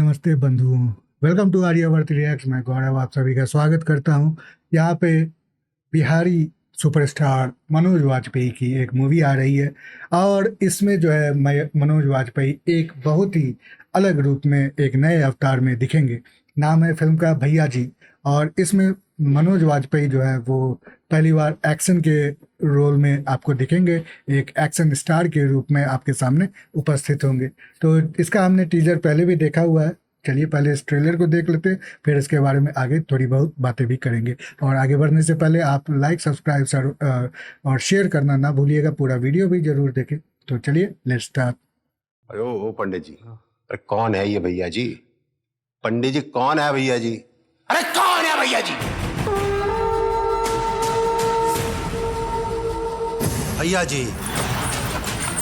नमस्ते बंधुओं। Welcome to Aryavart reacts. मैं गौरव आप सभी का स्वागत करता हूं। यहाँ पे बिहारी सुपरस्टार मनोज वाजपेयी की एक मूवी आ रही है और इसमें जो है मनोज वाजपेयी एक बहुत ही अलग रूप में एक नए अवतार में दिखेंगे। नाम है फिल्म का भैया जी। और इसमें मनोज वाजपेयी जो है वो पहली बार एक्शन के रोल में आपको दिखेंगे। एक एक्शन स्टार के रूप में आपके सामने उपस्थित होंगे। तो इसका हमने टीजर पहले भी देखा हुआ है। चलिए पहले इस ट्रेलर को देख लेते हैं, फिर इसके बारे में आगे थोड़ी बहुत बातें भी करेंगे। और आगे बढ़ने से पहले आप लाइक सब्सक्राइब और शेयर करना ना भूलिएगा। पूरा वीडियो भी जरूर देखें। तो चलिए लेट्स स्टार्ट। अरे ओ पंडित जी, अरे कौन है ये भैया जी? पंडित जी कौन है भैया जी? अरे कौन है भैया जी? भैया जी,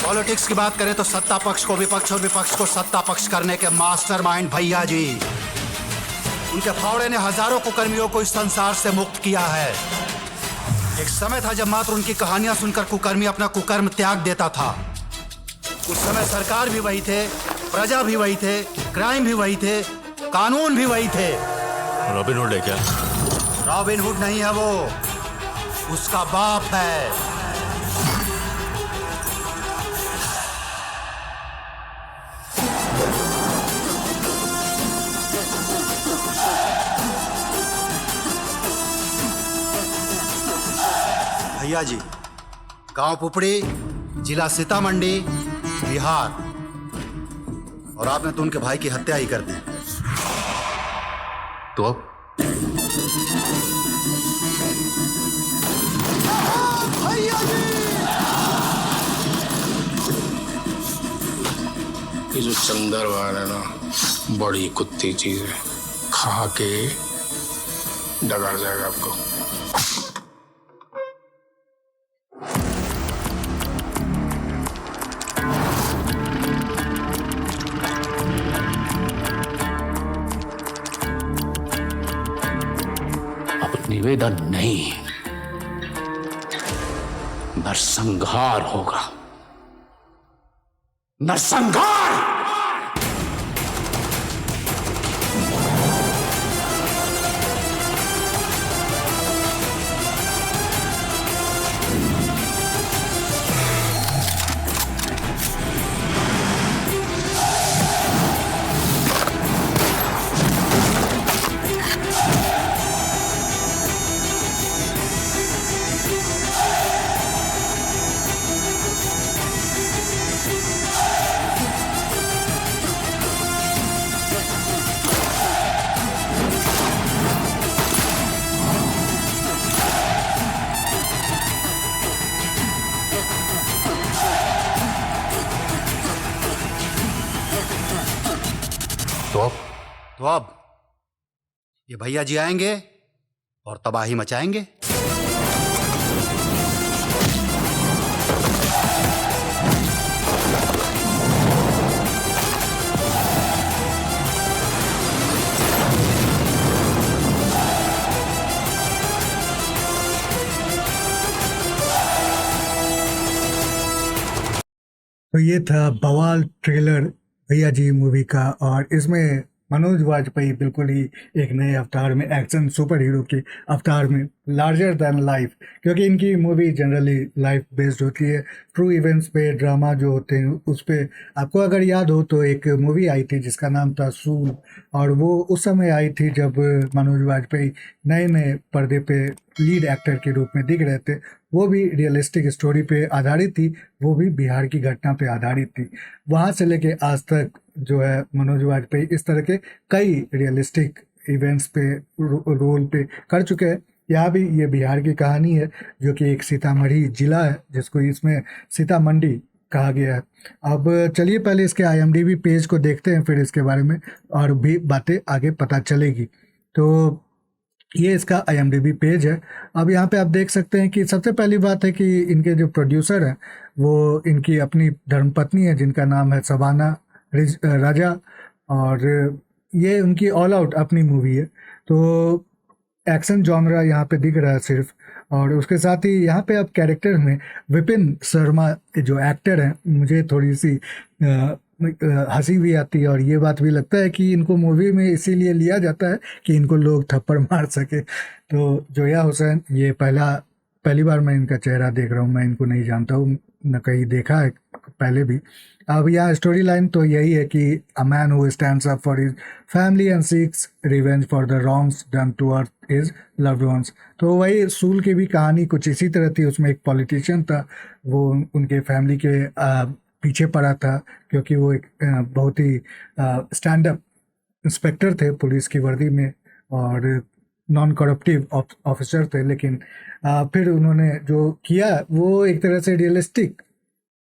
पॉलिटिक्स की बात करें तो सत्ता पक्ष को विपक्ष और विपक्ष को सत्ता पक्ष करने के मास्टरमाइंड भैया जी। उनके फावड़े ने हजारों कुकर्मियों को इस संसार से मुक्त किया है। एक समय था जब मात्र उनकी कहानियां सुनकर कुकर्मी अपना कुकर्म त्याग देता था। उस समय सरकार भी वही थे, प्रजा भी वही थे, क्राइम भी वही थे, कानून भी वही थे। रॉबिनहुड है क्या? रॉबिनहुड नहीं है वो, उसका बाप है। भैया जी, गांव पुपड़ी, जिला सीतामढ़ी, बिहार। और आपने तो उनके भाई की हत्या ही कर दी। तो अब भैया जी! ये जो चंदरवार है ना, बड़ी कुत्ती चीज है। खा के डगर जाएगा आपको। अब निवेदन नहीं, नरसंहार होगा। नरसंहार! तो अब ये भैया जी आएंगे और तबाही मचाएंगे। तो ये था बवाल ट्रेलर भैया जी मूवी का। और इसमें मनोज वाजपेयी बिल्कुल ही एक नए अवतार में, एक्शन सुपर हीरो के अवतार में, लार्जर दैन लाइफ, क्योंकि इनकी मूवी जनरली लाइफ बेस्ड होती है। ट्रू इवेंट्स पे ड्रामा जो होते हैं उस पे आपको अगर याद हो तो एक मूवी आई थी जिसका नाम था सूल। और वो उस समय आई थी जब मनोज वाजपेयी नए नए पर्दे पे लीड एक्टर के रूप में दिख रहे थे। वो भी रियलिस्टिक स्टोरी पे आधारित थी, वो भी बिहार की घटना पे आधारित थी। वहाँ से लेके आज तक जो है मनोज वाजपेयी इस तरह के कई रियलिस्टिक इवेंट्स पे रोल पे कर चुके हैं। यहाँ भी ये बिहार की कहानी है जो कि एक सीतामढ़ी जिला है जिसको इसमें सीतामंडी कहा गया है। अब चलिए पहले इसके IMDb पेज को देखते हैं, फिर इसके बारे में और भी बातें आगे पता चलेगी। तो ये इसका IMDb पेज है। अब यहाँ पे आप देख सकते हैं कि सबसे पहली बात है कि इनके जो प्रोड्यूसर हैं वो इनकी अपनी धर्मपत्नी है जिनका नाम है शबाना राजा। और ये उनकी ऑल आउट अपनी मूवी है। तो एक्शन जॉनरा यहाँ पे दिख रहा है सिर्फ। और उसके साथ ही यहाँ पे अब कैरेक्टर में विपिन शर्मा जो एक्टर हैं, मुझे थोड़ी सी हंसी भी आती है और ये बात भी लगता है कि इनको मूवी में इसीलिए लिया जाता है कि इनको लोग थप्पड़ मार सके। तो जोया हुसैन, ये पहली बार मैं इनका चेहरा देख रहा हूँ, मैं इनको नहीं जानता हूँ, न कहीं देखा है पहले भी। अब यहाँ स्टोरी लाइन तो यही है कि a man who stands up for his family and seeks revenge for the wrongs done toward his loved ones. तो वही सूल की भी कहानी कुछ इसी तरह थी। उसमें एक पॉलिटिशियन था, वो उनके फैमिली के पीछे पड़ा था क्योंकि वो एक बहुत ही स्टैंड अप इंस्पेक्टर थे पुलिस की वर्दी में और नॉन करप्टिव ऑफिसर थे। लेकिन फिर उन्होंने जो किया वो एक तरह से रियलिस्टिक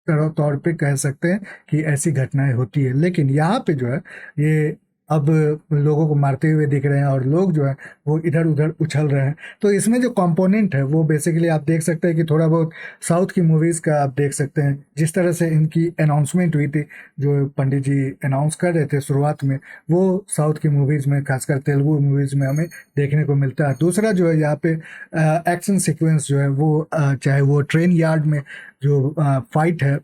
तौर पे कह सकते हैं कि ऐसी घटनाएं होती है। लेकिन यहाँ पे जो है ये अब लोगों को मारते हुए दिख रहे हैं और लोग जो है वो इधर उधर उछल रहे हैं। तो इसमें जो कंपोनेंट है वो बेसिकली आप देख सकते हैं कि थोड़ा बहुत साउथ की मूवीज़ का आप देख सकते हैं। जिस तरह से इनकी अनाउंसमेंट हुई थी, जो पंडित जी अनाउंस कर रहे थे शुरुआत में, वो साउथ की मूवीज़ में, खासकर तेलुगु मूवीज़ में हमें देखने को मिलता है। दूसरा जो है यहाँ पे एक्शन सीक्वेंस जो है वो चाहे वो ट्रेन यार्ड में जो फाइट है,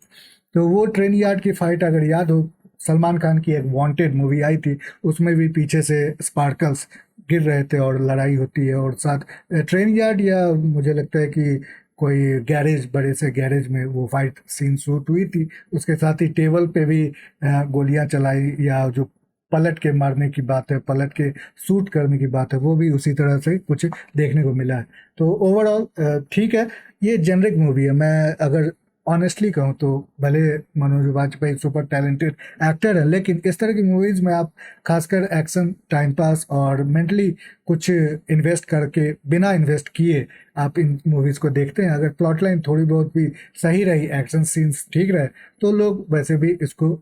तो वो ट्रेन यार्ड की फाइट अगर याद हो, सलमान खान की एक वांटेड मूवी आई थी, उसमें भी पीछे से स्पार्कल्स गिर रहे थे और लड़ाई होती है। और साथ ट्रेन यार्ड या मुझे लगता है कि कोई गैरेज, बड़े से गैरेज में वो फाइट सीन शूट हुई थी। उसके साथ ही टेबल पे भी गोलियां चलाई, या जो पलट के मारने की बात है, पलट के शूट करने की बात है, वो भी उसी तरह से कुछ देखने को मिला है। तो ओवरऑल ठीक है, ये जेनरिक मूवी है। मैं अगर ऑनेस्टली कहूँ तो भले Manoj Vajpayee super talented actor है, लेकिन इस तरह की मूवीज़ में आप खासकर एक्शन, टाइम पास और मेंटली कुछ इन्वेस्ट करके, बिना इन्वेस्ट किए आप इन मूवीज़ को देखते हैं। अगर प्लॉट लाइन थोड़ी बहुत भी सही रही, एक्शन सीन्स ठीक रहे, तो लोग वैसे भी इसको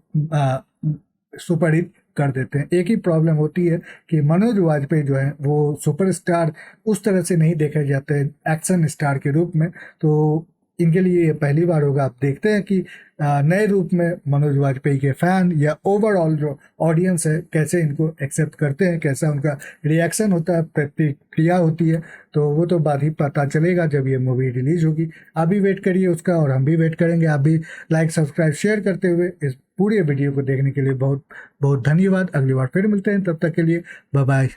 सुपर हिट कर देते हैं। एक ही प्रॉब्लम होती है कि मनोज वाजपेयी जो है वो सुपरस्टार उस तरह से नहीं देखे जाते हैं एक्शन स्टार के रूप में। तो इनके लिए ये पहली बार होगा। आप देखते हैं कि नए रूप में मनोज वाजपेयी के फैन या ओवरऑल जो ऑडियंस है कैसे इनको एक्सेप्ट करते हैं, कैसा उनका रिएक्शन होता है, प्रतिक्रिया होती है। तो वो तो बाद ही पता चलेगा जब ये मूवी रिलीज होगी। आप भी वेट करिए उसका और हम भी वेट करेंगे। आप भी लाइक, सब्सक्राइब, शेयर करते हुए इस पूरे वीडियो को देखने के लिए बहुत बहुत धन्यवाद। अगली बार फिर मिलते हैं, तब तक के लिए बाय बाय।